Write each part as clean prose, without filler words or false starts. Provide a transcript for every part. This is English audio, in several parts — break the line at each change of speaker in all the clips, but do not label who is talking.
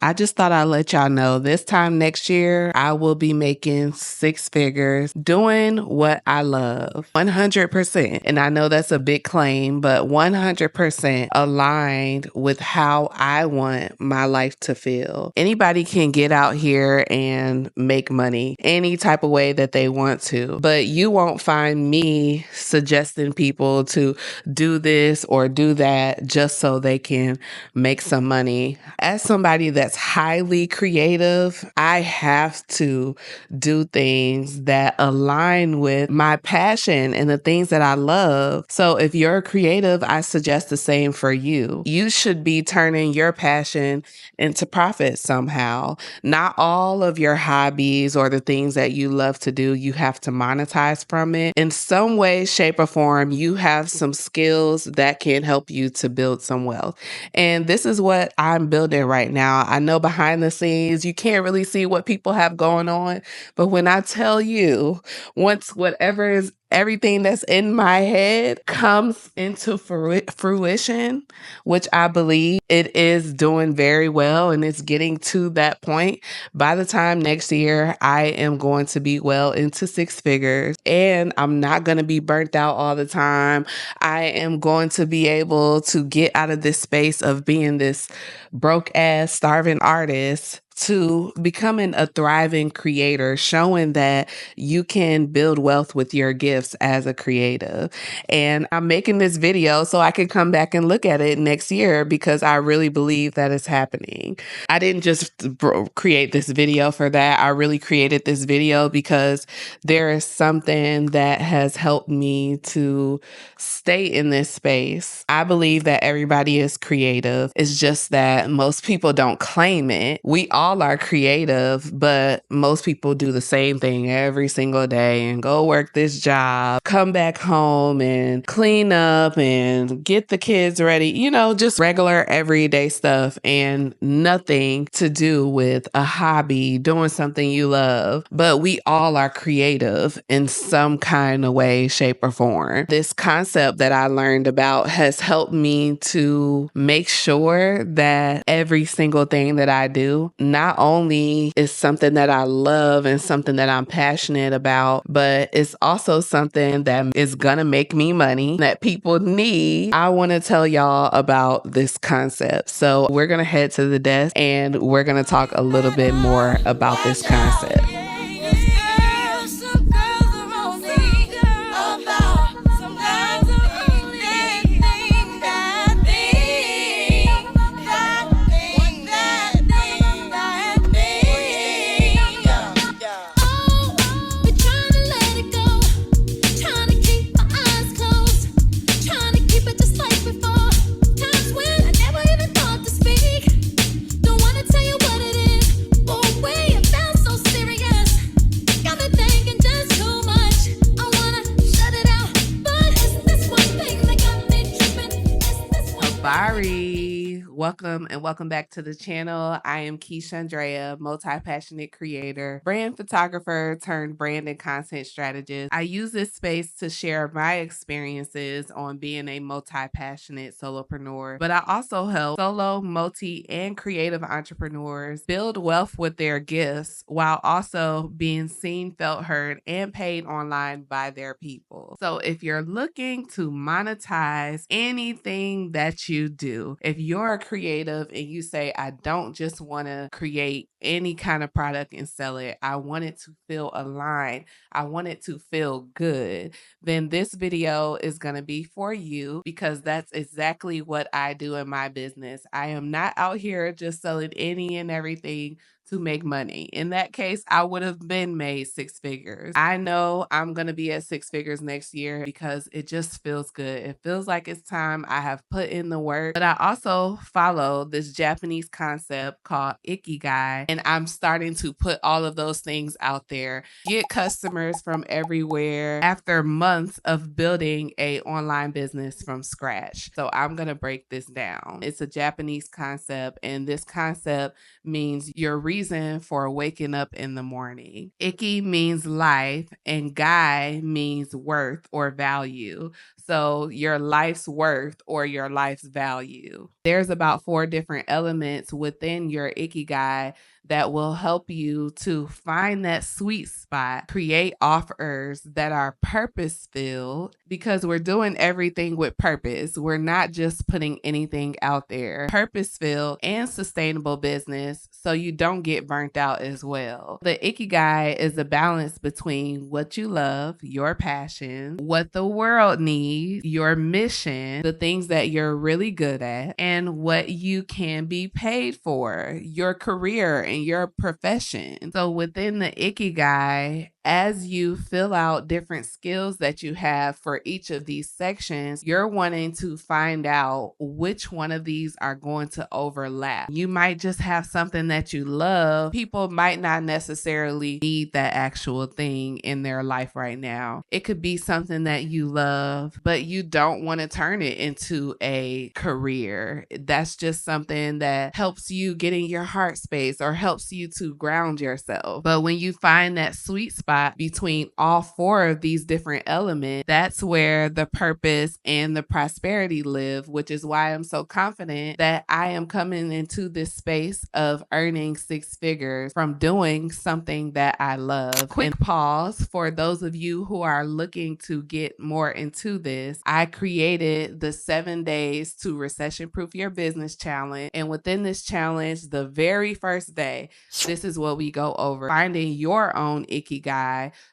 I just thought I'd let y'all know this time next year, I will be making six figures doing what I love 100%. And I know that's a big claim, but 100% aligned with how I want my life to feel. Anybody can get out here and make money any type of way that they want to, but you won't find me suggesting people to do this or do that just so they can make some money. As somebody that's highly creative, I have to do things that align with my passion and the things that I love. So if you're creative, I suggest the same for you. You should be turning your passion into profit somehow. Not all of your hobbies or the things that you love to do, you have to monetize from it. In some way, shape, or form, you have some skills that can help you to build some wealth. And this is what I'm building right now. I know behind the scenes, you can't really see what people have going on. But when I tell you, once whatever is everything that's in my head comes into fruition, which I believe it is doing very well and it's getting to that point, by the time next year, I am going to be well into six figures and I'm not going to be burnt out all the time. I am going to be able to get out of this space of being this broke ass starving artist to becoming a thriving creator, showing that you can build wealth with your gifts as a creative. And I'm making this video so I can come back and look at it next year because I really believe that it's happening. I didn't just create this video for that. I really created this video because there is something that has helped me to stay in this space. I believe that everybody is creative. It's just that most people don't claim it. We all are creative, but most people do the same thing every single day and go work this job, come back home and clean up and get the kids ready, just regular everyday stuff and nothing to do with a hobby, doing something you love. But we all are creative in some kind of way, shape, or form. This concept that I learned about has helped me to make sure that every single thing that I do not only is something that I love and something that I'm passionate about, but it's also something that is gonna make me money that people need. I want to tell y'all about this concept. So we're gonna head to the desk and we're gonna talk a little bit more about this concept. Welcome back to the channel. I am Keisha Andrea, multi-passionate creator, brand photographer turned brand and content strategist. I use this space to share my experiences on being a multi-passionate solopreneur, but I also help solo, multi, and creative entrepreneurs build wealth with their gifts while also being seen, felt, heard, and paid online by their people. So if you're looking to monetize anything that you do, if you're a creative and you say, I don't just want to create any kind of product and sell it, I want it to feel aligned, I want it to feel good, then this video is going to be for you because that's exactly what I do in my business. I am not out here just selling any and everything to make money. In that case, I would have been made six figures. I know I'm going to be at six figures next year because it just feels good. It feels like it's time. I have put in the work, but I also follow this Japanese concept called Ikigai, and I'm starting to put all of those things out there, get customers from everywhere after months of building a online business from scratch. So I'm going to break this down. It's a Japanese concept, and this concept means your reason for waking up in the morning. Iki means life and gai means worth or value. So your life's worth or your life's value. There's about 4 different elements within your Ikigai that will help you to find that sweet spot, create offers that are purpose filled, because we're doing everything with purpose. We're not just putting anything out there. Purpose filled and sustainable business so you don't get burnt out as well. The Ikigai is a balance between what you love, your passion, what the world needs, your mission, the things that you're really good at, and what you can be paid for, your career and your profession. So within the Ikigai, as you fill out different skills that you have for each of these sections, you're wanting to find out which one of these are going to overlap. You might just have something that you love. People might not necessarily need that actual thing in their life right now. It could be something that you love, but you don't want to turn it into a career. That's just something that helps you get in your heart space or helps you to ground yourself. But when you find that sweet spot between all 4 of these different elements, that's where the purpose and the prosperity live, which is why I'm so confident that I am coming into this space of earning 6 figures from doing something that I love. Quick pause for those of you who are looking to get more into this. I created the 7 days to recession proof your business challenge. And within this challenge, the very first day, this is what we go over: finding your own Ikigai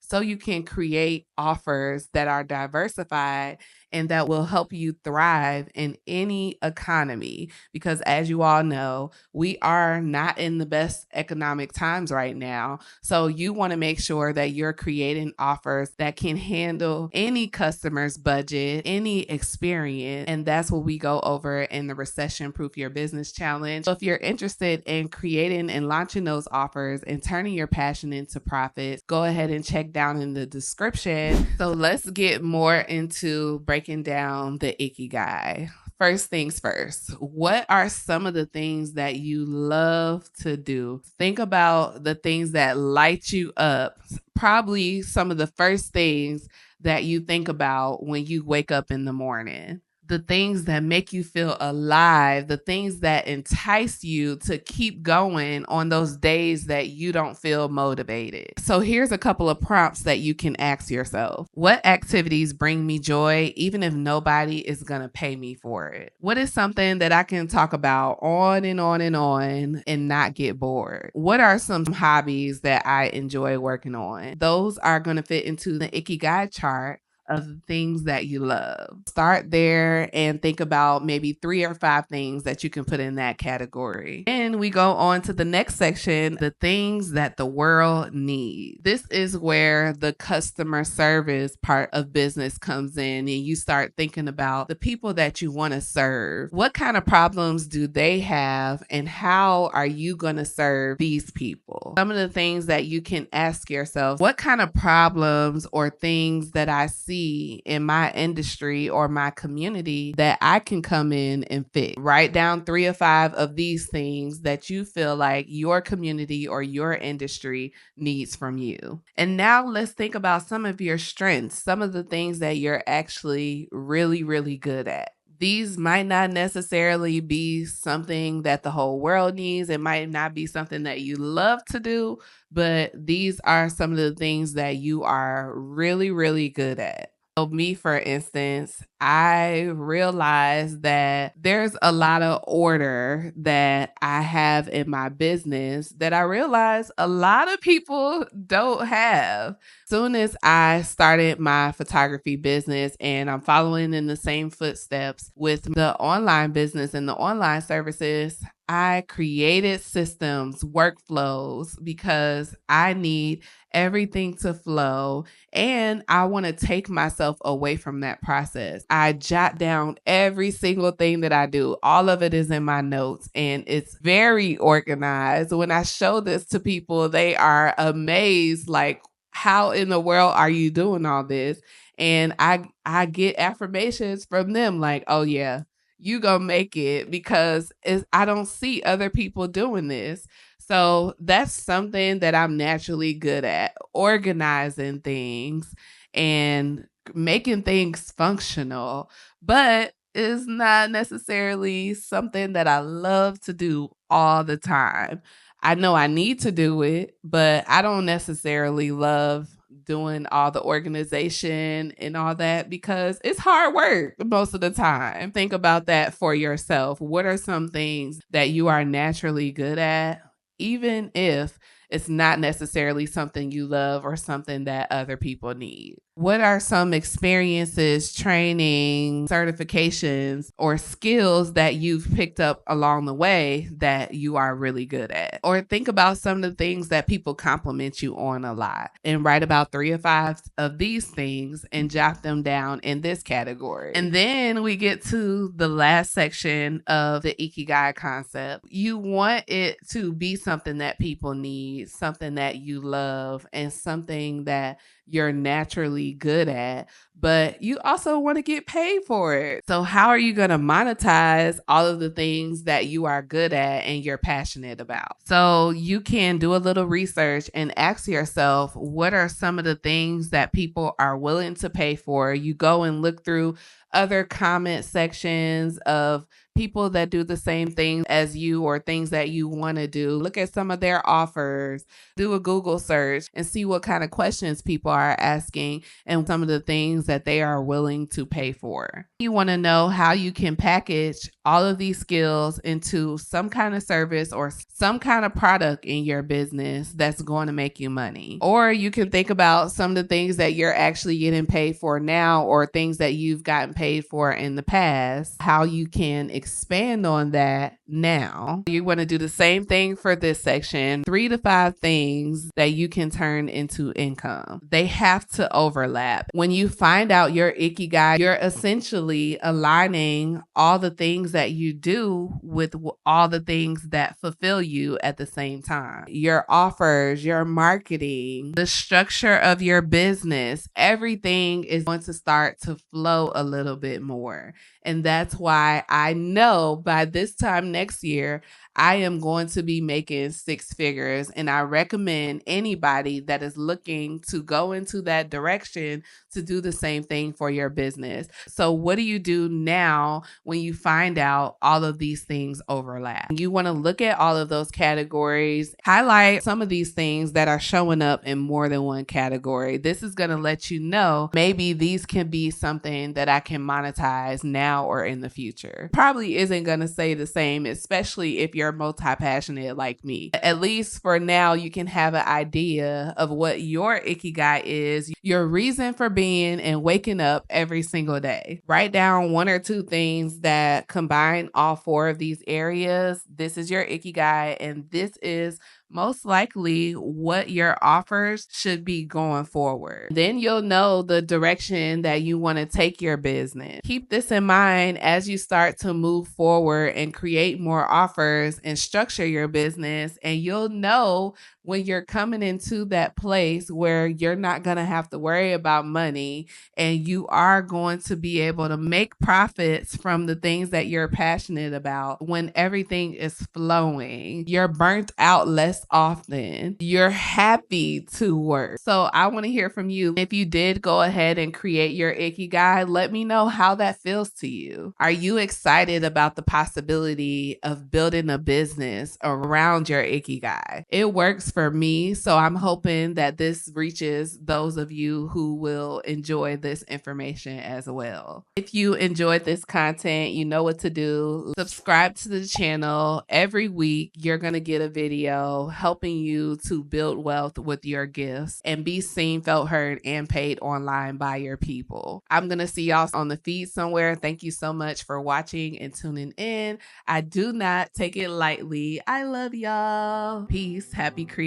so you can create offers that are diversified and that will help you thrive in any economy. Because as you all know, we are not in the best economic times right now. So you want to make sure that you're creating offers that can handle any customer's budget, any experience. And that's what we go over in the Recession Proof Your Business Challenge. So if you're interested in creating and launching those offers and turning your passion into profits, go ahead and check down in the description. So let's get more into breaking down the Ikigai. First things first, what are some of the things that you love to do? Think about the things that light you up. Probably some of the first things that you think about when you wake up in the morning. The things that make you feel alive, the things that entice you to keep going on those days that you don't feel motivated. So here's a couple of prompts that you can ask yourself. What activities bring me joy even if nobody is going to pay me for it? What is something that I can talk about on and on and on and not get bored? What are some hobbies that I enjoy working on? Those are going to fit into the Ikigai chart of things that you love. Start there and think about maybe 3 or 5 things that you can put in that category. And we go on to the next section, the things that the world needs. This is where the customer service part of business comes in, and you start thinking about the people that you want to serve. What kind of problems do they have, and how are you going to serve these people? Some of the things that you can ask yourself: what kind of problems or things that I see in my industry or my community that I can come in and fix? Write down 3 or 5 of these things that you feel like your community or your industry needs from you. And now let's think about some of your strengths, some of the things that you're actually really, really good at. These might not necessarily be something that the whole world needs. It might not be something that you love to do, but these are some of the things that you are really, really good at. So me, for instance, I realized that there's a lot of order that I have in my business that I realize a lot of people don't have. Soon as I started my photography business, and I'm following in the same footsteps with the online business and the online services, I created systems, workflows, because I need everything to flow and I want to take myself away from that process. I jot down every single thing that I do. All of it is in my notes and it's very organized. When I show this to people, they are amazed, like, how in the world are you doing all this? And I get affirmations from them like, oh yeah, you gonna make it, because I don't see other people doing this. So that's something that I'm naturally good at, organizing things and making things functional. But is not necessarily something that I love to do all the time. I know I need to do it, but I don't necessarily love doing all the organization and all that because it's hard work most of the time. Think about that for yourself. What are some things that you are naturally good at, even if it's not necessarily something you love or something that other people need? What are some experiences, training, certifications, or skills that you've picked up along the way that you are really good at? Or think about some of the things that people compliment you on a lot and write about 3 or 5 of these things and jot them down in this category. And then we get to the last section of the Ikigai concept. You want it to be something that people need, something that you love, and something that you're naturally good at, but you also want to get paid for it. So how are you going to monetize all of the things that you are good at and you're passionate about? So you can do a little research and ask yourself, what are some of the things that people are willing to pay for? You go and look through other comment sections of people that do the same thing as you or things that you want to do. Look at some of their offers, do a Google search and see what kind of questions people are asking and some of the things that they are willing to pay for. You want to know how you can package all of these skills into some kind of service or some kind of product in your business that's going to make you money. Or you can think about some of the things that you're actually getting paid for now or things that you've gotten paid for in the past, how you can expand on that now. You want to do the same thing for this section, 3 to 5 things that you can turn into income. They have to overlap. When you find out your Ikigai, you're essentially aligning all the things that you do with all the things that fulfill you at the same time. Your offers, your marketing, the structure of your business, everything is going to start to flow a little bit more. And that's why I know by this time next year, I am going to be making 6 figures. And I recommend anybody that is looking to go into that direction to do the same thing for your business. So what do you do now when you find out all of these things overlap? You want to look at all of those categories, highlight some of these things that are showing up in more than one category. This is going to let you know maybe these can be something that I can monetize now or in the future. Probably isn't going to say the same, especially if you're multi-passionate like me. At least for now, you can have an idea of what your Ikigai is, your reason for being and waking up every single day. Write down 1 or 2 things that combine all 4 of these areas. This is your Ikigai, and this is most likely what your offers should be going forward. Then you'll know the direction that you want to take your business. Keep this in mind as you start to move forward and create more offers and structure your business, and you'll know when you're coming into that place where you're not going to have to worry about money and you are going to be able to make profits from the things that you're passionate about when everything is flowing. You're burnt out less often. You're happy to work. So I want to hear from you. If you did go ahead and create your Ikigai, let me know how that feels to you. Are you excited about the possibility of building a business around your Ikigai? It works for me, so I'm hoping that this reaches those of you who will enjoy this information as well. If you enjoyed this content, you know what to do. Subscribe to the channel. Every week, you're going to get a video helping you to build wealth with your gifts and be seen, felt, heard, and paid online by your people. I'm going to see y'all on the feed somewhere. Thank you so much for watching and tuning in. I do not take it lightly. I love y'all. Peace. Happy creating.